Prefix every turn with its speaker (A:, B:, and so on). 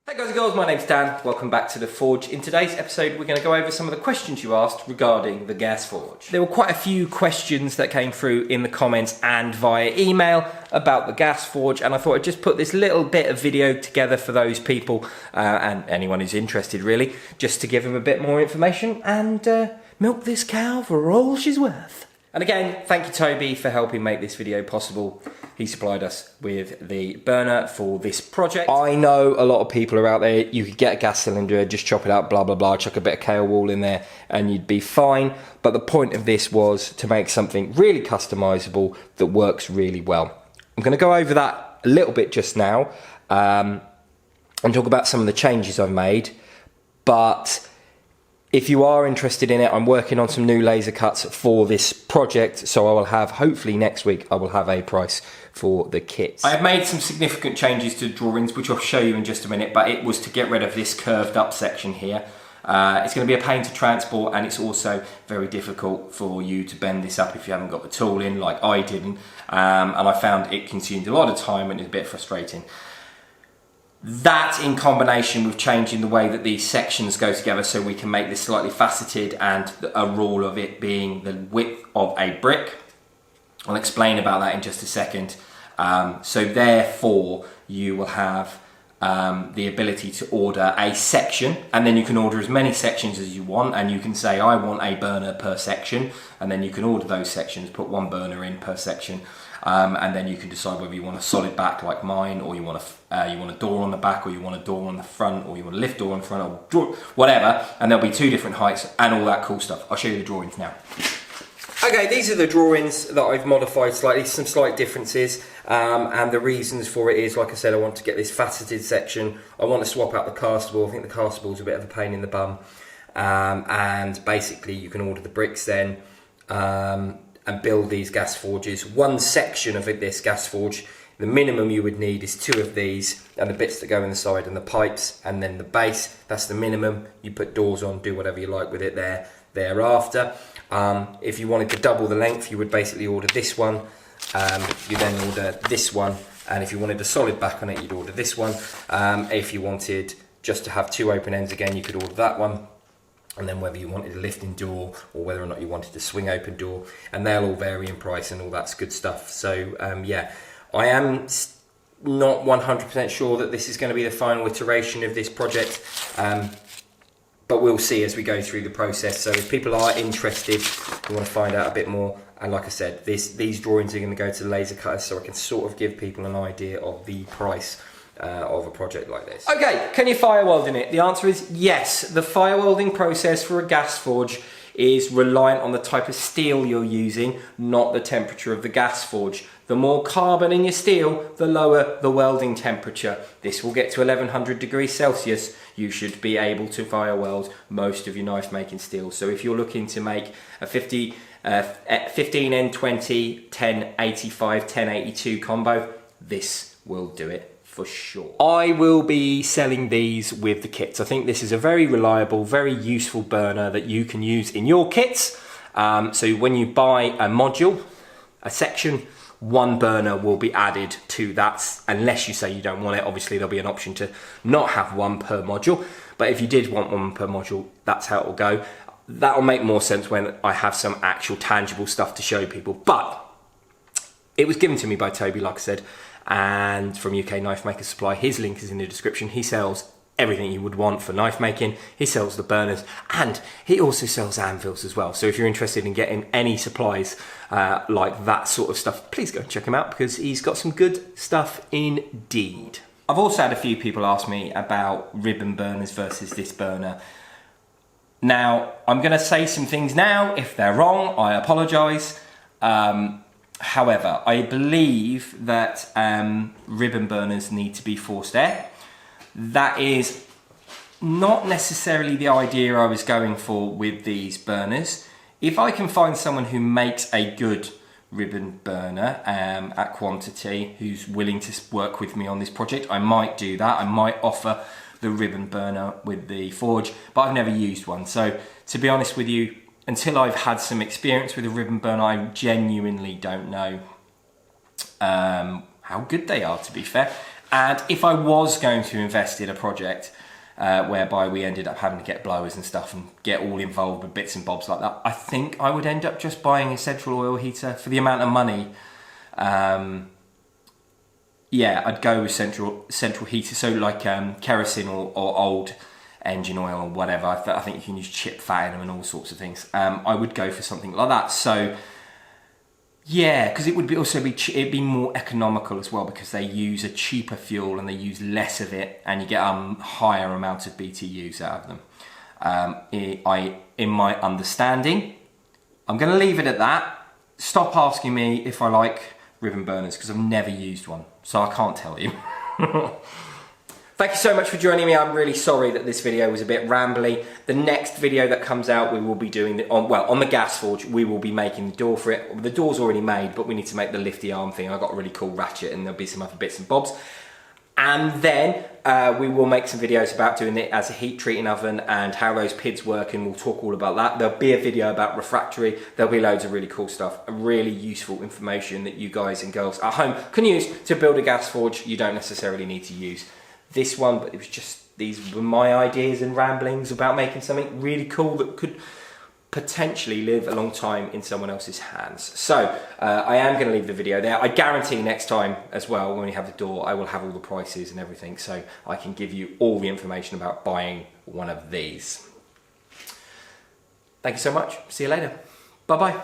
A: Hey guys and girls, my name's Dan. Welcome back to The Forge. In today's episode, we're going to go over some of the questions you asked regarding the gas forge. There were quite a few questions that came through in the comments and via email about the gas forge, and I thought I'd just put this little bit of video together for those people and anyone who's interested really, just to give them a bit more information and milk this cow for all she's worth. And again, thank you Toby for helping make this video possible. He supplied us with the burner for this project. I know a lot of people are out there, you could get a gas cylinder, just chop it out, blah, blah, blah, chuck a bit of kale wool in there and you'd be fine. But the point of this was to make something really customizable that works really well. I'm gonna go over that a little bit just now and talk about some of the changes I've made. But if you are interested in it, I'm working on some new laser cuts for this project, so I will have, hopefully next week, I will have a price for the kits. I have made some significant changes to drawings, which I'll show you in just a minute, but it was to get rid of this curved up section here. It's going to be a pain to transport, and it's also very difficult for you to bend this up if you haven't got the tool in, like I didn't, and I found it consumed a lot of time and it's a bit frustrating. That in combination with changing the way that these sections go together so we can make this slightly faceted, and a rule of it being the width of a brick. I'll explain about that in just a second. So therefore you will have the ability to order a section, and then you can order as many sections as you want, and you can say I want a burner per section, and then you can order those sections, put one burner in per section. And then you can decide whether you want a solid back like mine, or you want a door on the back, or you want a door on the front, or you want a lift door on the front, or door, whatever. And there'll be two different heights and all that cool stuff. I'll show you the drawings now. Okay, these are the drawings that I've modified slightly, some slight differences, and the reasons for it is, like I said, I want to get this faceted section. I want to swap out the castable. I think the castable is a bit of a pain in the bum, and basically you can order the bricks then. And build these gas forges. One section of this gas forge, the minimum you would need is 2 of these, and the bits that go in the side and the pipes, and then the base. That's the minimum. You put doors on, do whatever you like with it thereafter. If you wanted to double the length, you would basically order this one. You then order this one, and if you wanted a solid back on it, you'd order this one. If you wanted just to have 2 open ends again, you could order that one. And then whether you wanted a lifting door or whether or not you wanted a swing open door, and they'll all vary in price and all that's good stuff. So yeah, I am not 100% sure that this is going to be the final iteration of this project, but we'll see as we go through the process. So if people are interested, you want to find out a bit more, and like I said, these drawings are going to go to the laser cutters, so I can sort of give people an idea of the price of a project like this. Okay, can you fire weld in it? The answer is yes. The fire welding process for a gas forge is reliant on the type of steel you're using, not the temperature of the gas forge. The more carbon in your steel, the lower the welding temperature. This will get to 1100 degrees Celsius. You should be able to fire weld most of your knife making steel. So if you're looking to make a 15N20 1085 1082 combo, this will do it for sure. I will be selling these with the kits. I think this is a very reliable, very useful burner that you can use in your kits. So when you buy a module, a section, one burner will be added to that, unless you say you don't want it. Obviously there'll be an option to not have one per module, but if you did want one per module, that's how it will go. That'll make more sense when I have some actual tangible stuff to show people, but it was given to me by Toby, like I said, and from UK Knife Maker Supply. His link is in the description. He sells everything you would want for knife making. He sells the burners, and he also sells anvils as well. So if you're interested in getting any supplies like that sort of stuff, please go and check him out, because he's got some good stuff indeed. I've also had a few people ask me about ribbon burners versus this burner. Now, I'm going to say some things now. If they're wrong, I apologise. However, I believe that ribbon burners need to be forced air. That is not necessarily the idea I was going for with these burners. If I can find someone who makes a good ribbon burner at quantity, who's willing to work with me on this project, I might do that. I might offer the ribbon burner with the forge, but I've never used one. So to be honest with you, until I've had some experience with a ribbon burner, I genuinely don't know how good they are, to be fair. And if I was going to invest in a project whereby we ended up having to get blowers and stuff and get all involved with bits and bobs like that, I think I would end up just buying a central oil heater for the amount of money. Yeah, I'd go with central heater, so like kerosene or old engine oil or whatever. I think you can use chip fat in them and all sorts of things. I would go for something like that. So yeah, because it would it'd be more economical as well, because they use a cheaper fuel and they use less of it, and you get a higher amount of BTUs out of them. In my understanding, I'm going to leave it at that. Stop asking me if I like ribbon burners, because I've never used one, so I can't tell you. Thank you so much for joining me. I'm really sorry that this video was a bit rambly. The next video that comes out, we will be doing, on the gas forge, we will be making the door for it. The door's already made, but we need to make the lifty arm thing. I've got a really cool ratchet, and there'll be some other bits and bobs. And then we will make some videos about doing it as a heat treating oven and how those PIDs work, and we'll talk all about that. There'll be a video about refractory. There'll be loads of really cool stuff, really useful information that you guys and girls at home can use to build a gas forge. You don't necessarily need to use this one, but it was just, these were my ideas and ramblings about making something really cool that could potentially live a long time in someone else's hands. So I am going to leave the video there. I guarantee next time as well, when we have the door, I will have all the prices and everything, so I can give you all the information about buying one of these. Thank you so much. See you later. Bye bye.